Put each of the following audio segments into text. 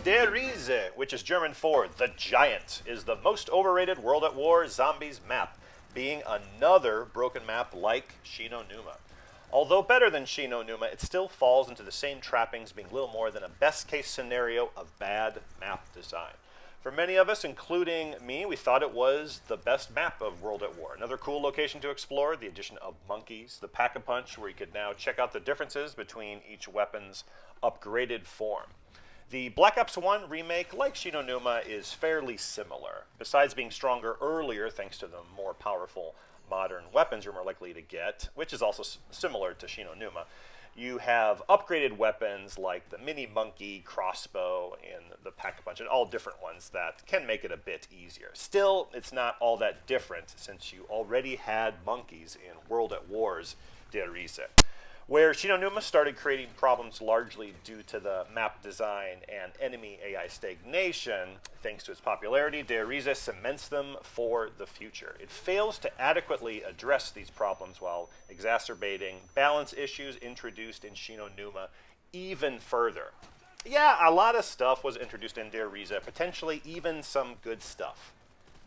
Der Riese, which is German for The Giant, is the most overrated World at War Zombies map, being another broken map like Shi no Numa. Although better than Shi no Numa, it still falls into the same trappings, being little more than a best-case scenario of bad map design. For many of us, including me, we thought it was the best map of World at War. Another cool location to explore, the addition of monkeys, the Pack-a-Punch, where you could now check out the differences between each weapon's upgraded form. The Black Ops 1 remake, like Shi no Numa, is fairly similar. Besides being stronger earlier, thanks to the more powerful modern weapons you're more likely to get, which is also similar to Shi no Numa, you have upgraded weapons like the mini monkey, crossbow, and the Pack-a-Punch, and all different ones that can make it a bit easier. Still, it's not all that different since you already had monkeys in World at War's Der Riese, where Shi no Numa started creating problems largely due to the map design and enemy AI stagnation. Thanks to its popularity, Der Riese cements them for the future. It fails to adequately address these problems while exacerbating balance issues introduced in Shi no Numa even further. Yeah, a lot of stuff was introduced in Der Riese, potentially even some good stuff.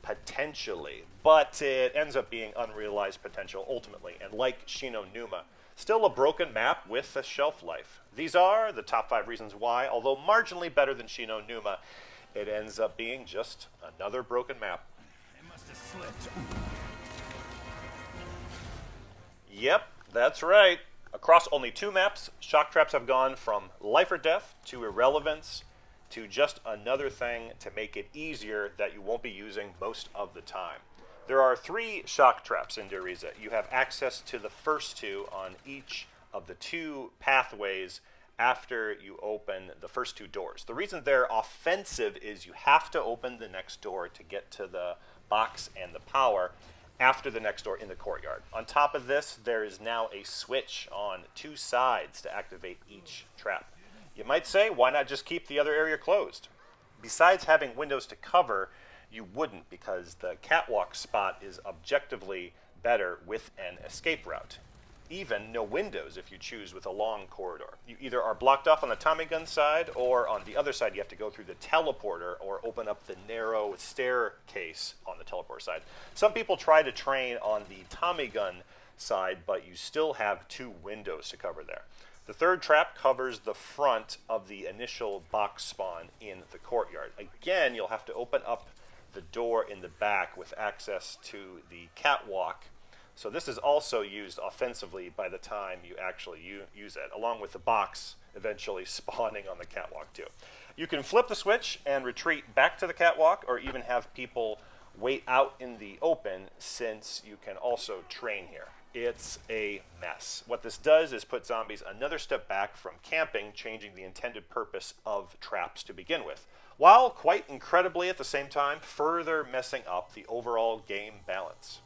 Potentially. But it ends up being unrealized potential ultimately, and like Shi no Numa, still a broken map with a shelf life. These are the top 5 reasons why, although marginally better than Shi no Numa, it ends up being just another broken map. It must have slipped. Yep, that's right. Across only 2 maps, shock traps have gone from life or death to irrelevance to just another thing to make it easier that you won't be using most of the time. There are 3 shock traps in Der Riese. You have access to the first 2 on each of the 2 pathways after you open the first 2 doors. The reason they're offensive is you have to open the next door to get to the box and the power after the next door in the courtyard. On top of this, there is now a switch on 2 sides to activate each trap. You might say, why not just keep the other area closed? Besides having windows to cover, you wouldn't, because the catwalk spot is objectively better with an escape route. Even no windows if you choose with a long corridor. You either are blocked off on the Tommy gun side, or on the other side you have to go through the teleporter or open up the narrow staircase on the teleporter side. Some people try to train on the Tommy gun side, but you still have 2 windows to cover there. The third trap covers the front of the initial box spawn in the courtyard. Again, you'll have to open up the door in the back with access to the catwalk. So this is also used offensively by the time you actually use it, along with the box eventually spawning on the catwalk too. You can flip the switch and retreat back to the catwalk, or even have people wait out in the open, since you can also train here. It's a mess. What this does is put zombies another step back from camping, changing the intended purpose of traps to begin with, while quite incredibly at the same time further messing up the overall game balance.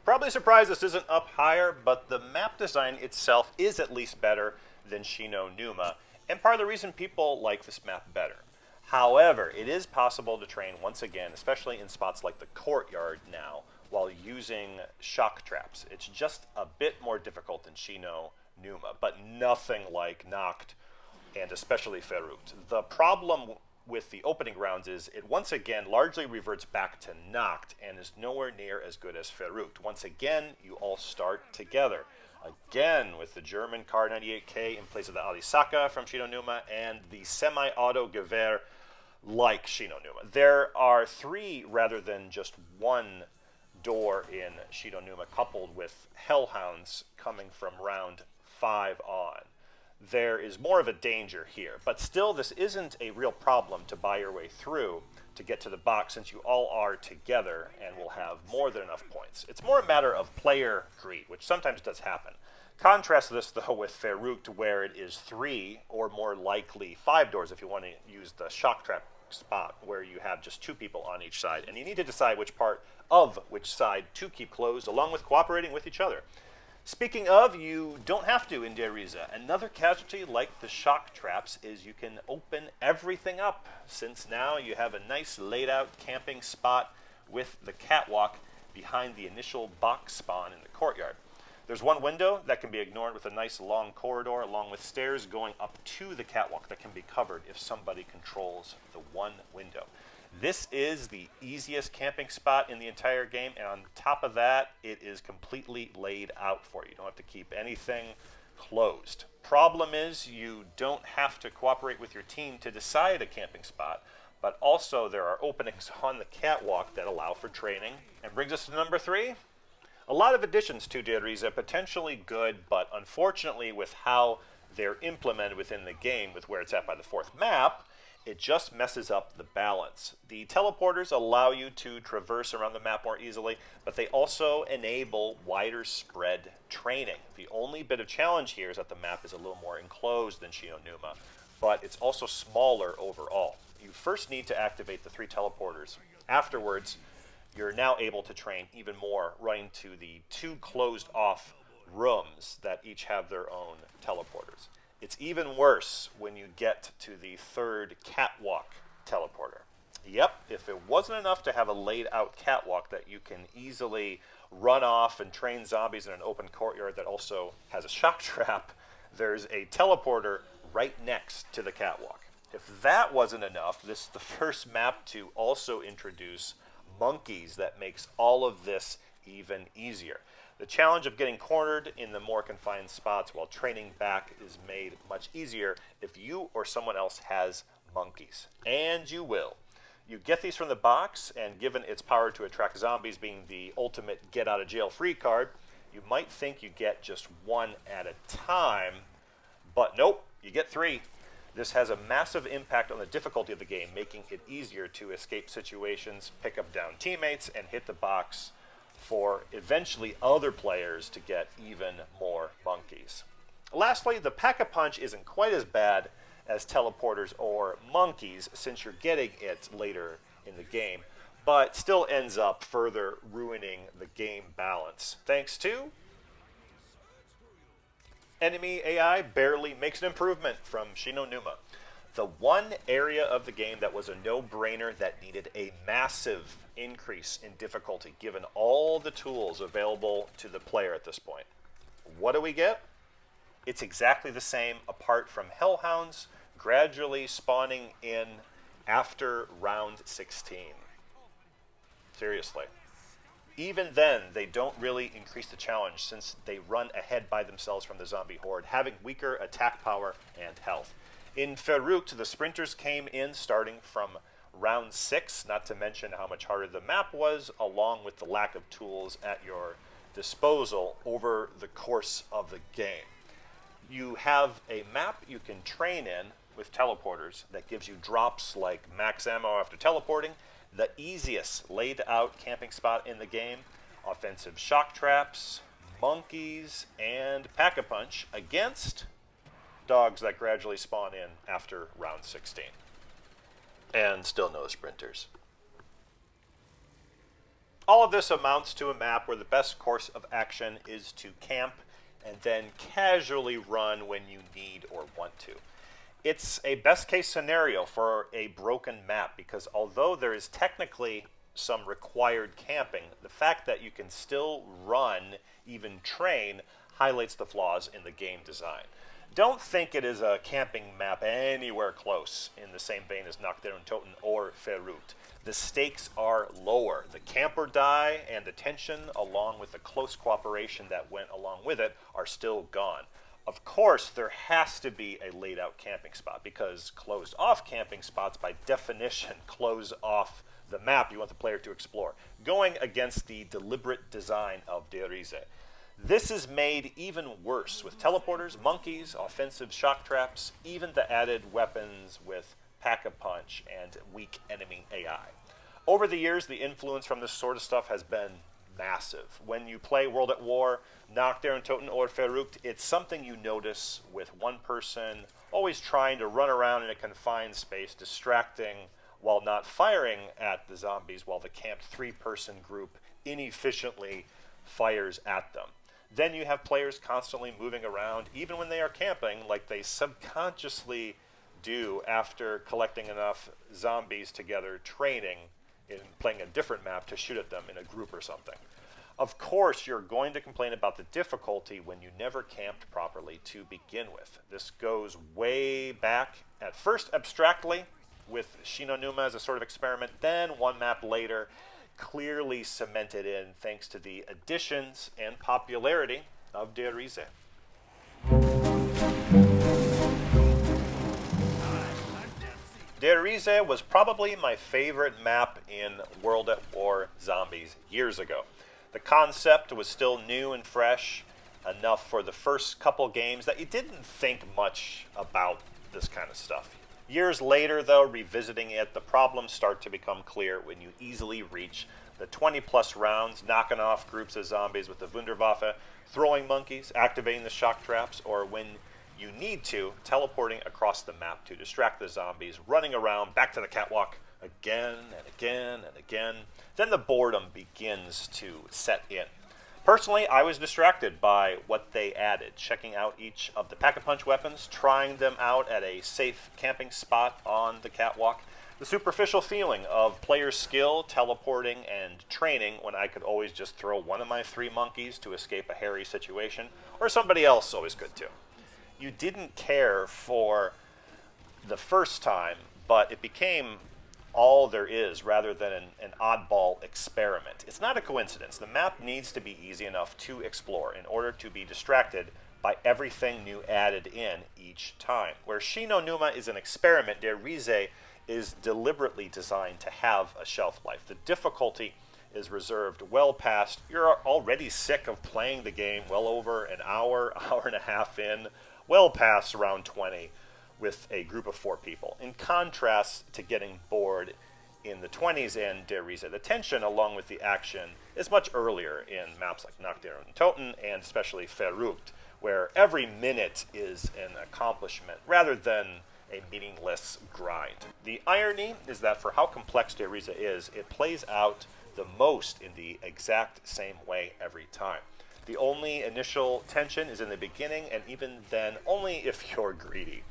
Probably surprised this isn't up higher, but the map design itself is at least better than Shi no Numa, and part of the reason people like this map better. However, it is possible to train once again, especially in spots like the courtyard now, while using shock traps. It's just a bit more difficult than Shi no Numa, but nothing like Nacht, and especially Verrückt. The problem with the opening rounds is it once again largely reverts back to Nacht and is nowhere near as good as Verrückt. Once again, you all start together. Again, with the German Kar 98K in place of the Alisaka from Shi no Numa and the semi-auto Gewehr like Shi no Numa. There are 3 rather than just 1 door in Shi no Numa, coupled with Hellhounds coming from round 5 on. There is more of a danger here, but still this isn't a real problem to buy your way through to get to the box, since you all are together and will have more than enough points. It's more a matter of player greed, which sometimes does happen. Contrast this though with Verrückt, where it is 3 or more likely 5 doors if you want to use the shock trap spot, where you have just 2 people on each side, and you need to decide which part of which side to keep closed, along with cooperating with each other. Speaking of, you don't have to in Der Riese. Another casualty like the shock traps is you can open everything up, since now you have a nice laid out camping spot with the catwalk behind the initial box spawn in the courtyard. There's one window that can be ignored with a nice long corridor along with stairs going up to the catwalk that can be covered if somebody controls the one window. This is the easiest camping spot in the entire game, and on top of that, it is completely laid out for you. You don't have to keep anything closed. Problem is, you don't have to cooperate with your team to decide a camping spot, but also there are openings on the catwalk that allow for training. And brings us to number 3. A lot of additions to Riese, potentially good, but unfortunately with how they're implemented within the game, with where it's at by the 4th map, it just messes up the balance. The teleporters allow you to traverse around the map more easily, but they also enable wider spread training. The only bit of challenge here is that the map is a little more enclosed than Shinonuma, but it's also smaller overall. You first need to activate the 3 teleporters. Afterwards, you're now able to train even more, running to the 2 closed-off rooms that each have their own teleporters. It's even worse when you get to the 3rd catwalk teleporter. Yep, if it wasn't enough to have a laid-out catwalk that you can easily run off and train zombies in an open courtyard that also has a shock trap, there's a teleporter right next to the catwalk. If that wasn't enough, this is the first map to also introduce monkeys that makes all of this even easier. The challenge of getting cornered in the more confined spots while training back is made much easier if you or someone else has monkeys. And you will. You get these from the box, and given its power to attract zombies being the ultimate get-out-of-jail-free card, you might think you get just 1 at a time, but nope, you get 3. This has a massive impact on the difficulty of the game, making it easier to escape situations, pick up down teammates, and hit the box for eventually other players to get even more monkeys. Lastly, the Pack-a-Punch isn't quite as bad as teleporters or monkeys since you're getting it later in the game, but still ends up further ruining the game balance. Thanks to enemy AI barely makes an improvement from Shinonuma. The one area of the game that was a no-brainer that needed a massive increase in difficulty given all the tools available to the player at this point. What do we get? It's exactly the same apart from hellhounds gradually spawning in after round 16. Seriously. Even then, they don't really increase the challenge since they run ahead by themselves from the zombie horde, having weaker attack power and health. In Overrated, the sprinters came in starting from round 6, not to mention how much harder the map was, along with the lack of tools at your disposal over the course of the game. You have a map you can train in with teleporters that gives you drops like max ammo after teleporting, the easiest laid out camping spot in the game, offensive shock traps, monkeys, and Pack-a-Punch against dogs that gradually spawn in after round 16. And still no sprinters. All of this amounts to a map where the best course of action is to camp and then casually run when you need or want to. It's a best case scenario for a broken map because although there is technically some required camping, the fact that you can still run, even train, highlights the flaws in the game design. Don't think it is a camping map anywhere close in the same vein as Untitled or Overrated. The stakes are lower. The camp or die and the tension, along with the close cooperation that went along with it, are still gone. Of course, there has to be a laid-out camping spot because closed-off camping spots, by definition, close off the map you want the player to explore, going against the deliberate design of Riese. This is made even worse with teleporters, monkeys, offensive shock traps, even the added weapons with Pack-a-Punch and weak enemy AI. Over the years, the influence from this sort of stuff has been massive. When you play World at War, Untitled or Overrated, it's something you notice with one person always trying to run around in a confined space, distracting while not firing at the zombies while the camped 3-person group inefficiently fires at them. Then you have players constantly moving around, even when they are camping, like they subconsciously do after collecting enough zombies together, training in playing a different map to shoot at them in a group or something. Of course, you're going to complain about the difficulty when you never camped properly to begin with. This goes way back, at first abstractly, with Shinonuma as a sort of experiment, then one map later, clearly cemented in thanks to the additions and popularity of Riese. Riese was probably my favorite map in World at War Zombies years ago. The concept was still new and fresh enough for the first couple games that you didn't think much about this kind of stuff. Years later, though, revisiting it, the problems start to become clear when you easily reach the 20-plus rounds, knocking off groups of zombies with the Wunderwaffe, throwing monkeys, activating the shock traps, or when you need to, teleporting across the map to distract the zombies, running around back to the catwalk again and again and again. Then the boredom begins to set in. Personally, I was distracted by what they added, checking out each of the pack-a-punch weapons, trying them out at a safe camping spot on the catwalk, the superficial feeling of player skill, teleporting, and training when I could always just throw one of my 3 monkeys to escape a hairy situation, or somebody else always could too. You didn't care for the first time, but it became all there is rather than an oddball experiment. It's not a coincidence. The map needs to be easy enough to explore in order to be distracted by everything new added in each time. Where Shinonuma is an experiment, Riese is deliberately designed to have a shelf life. The difficulty is reserved well past. You're already sick of playing the game well over an hour, hour and a half in, well past round 20 with a group of 4 people. In contrast to getting bored in the 20s in Riese, the tension along with the action is much earlier in maps like Nacht der Untoten and especially Verrückt, where every minute is an accomplishment rather than a meaningless grind. The irony is that for how complex Riese is, it plays out the most in the exact same way every time. The only initial tension is in the beginning, and even then, only if you're greedy.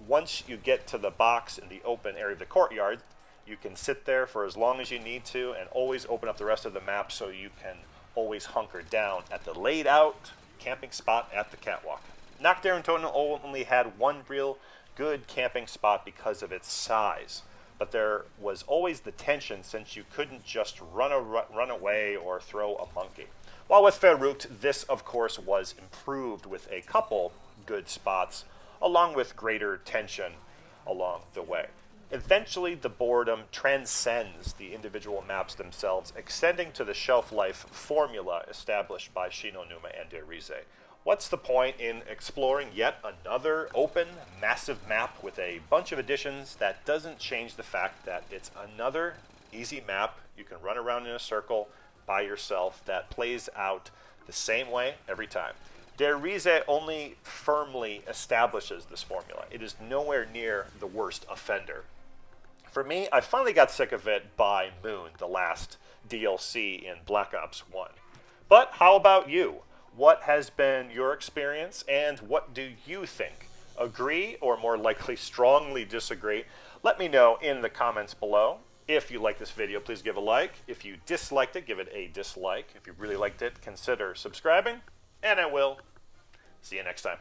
Once you get to the box in the open area of the courtyard, you can sit there for as long as you need to and always open up the rest of the map so you can always hunker down at the laid out camping spot at the catwalk. Nacht der Untoten only had one real good camping spot because of its size, but there was always the tension since you couldn't just run away or throw a monkey. While with Verrückt, this of course was improved with a couple good spots, along with greater tension along the way. Eventually, the boredom transcends the individual maps themselves, extending to the shelf life formula established by Shinonuma and Riese. What's the point in exploring yet another open, massive map with a bunch of additions that doesn't change the fact that it's another easy map you can run around in a circle by yourself that plays out the same way every time? Riese only firmly establishes this formula. It is nowhere near the worst offender. For me, I finally got sick of it by Moon, the last DLC in Black Ops 1. But how about you? What has been your experience, and what do you think? Agree, or more likely strongly disagree? Let me know in the comments below. If you like this video, please give a like. If you disliked it, give it a dislike. If you really liked it, consider subscribing. And I will see you next time.